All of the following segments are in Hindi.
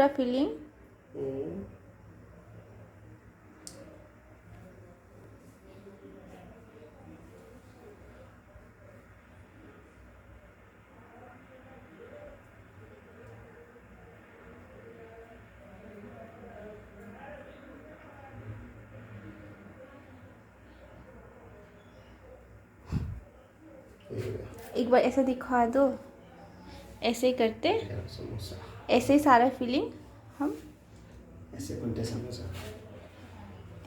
पूरा फीलिंग। एक बार ऐसे दिखा दो, ऐसे ही करते, ऐसे ही सारा फीलिंग हम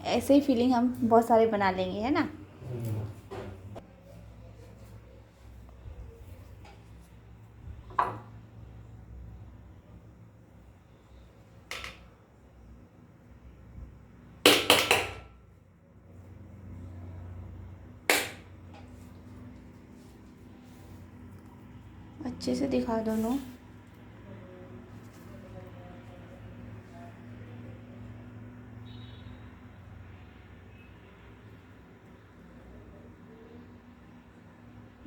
ऐसे ही फीलिंग हम बहुत सारे बना लेंगे, है ना। अच्छे से दिखा दोनों।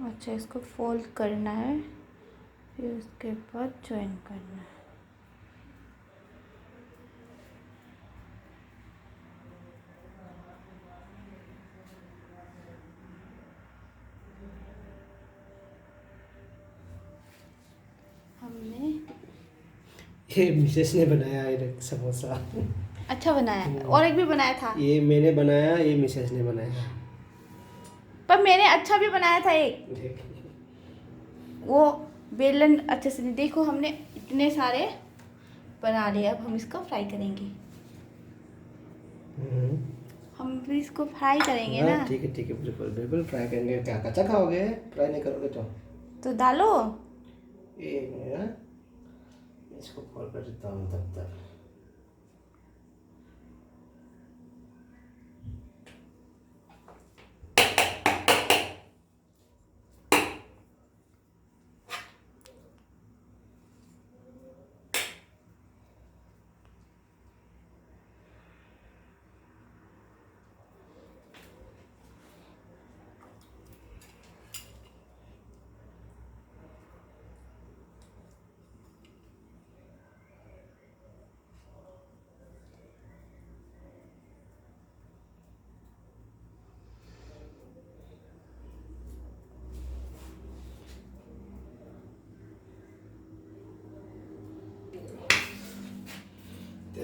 अच्छा, इसको फोल्ड करना है, फिर उसके बाद ज्वाइन करना है। हमने ये मिसेस ने बनाया है समोसा। अच्छा बनाया, और एक भी बनाया था। ये मैंने बनाया, ये मिसेस ने बनाया। पर मैंने अच्छा भी बनाया था एक, देख। वो बेलन अच्छे से नहीं। देखो हमने इतने सारे बना लिए, अब हम इसको फ्राई करेंगे। हम भी इसको फ्राई करेंगे ना। ठीक है बिल्कुल बिल्कुल फ्राई करेंगे। क्या कच्चा खाओगे? फ्राई नहीं करोगे तो डालो। एक मिनट, इसको खोल कर देता हूँ तब तक।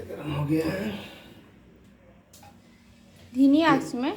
गरम हो गया है। धीमी आंच में।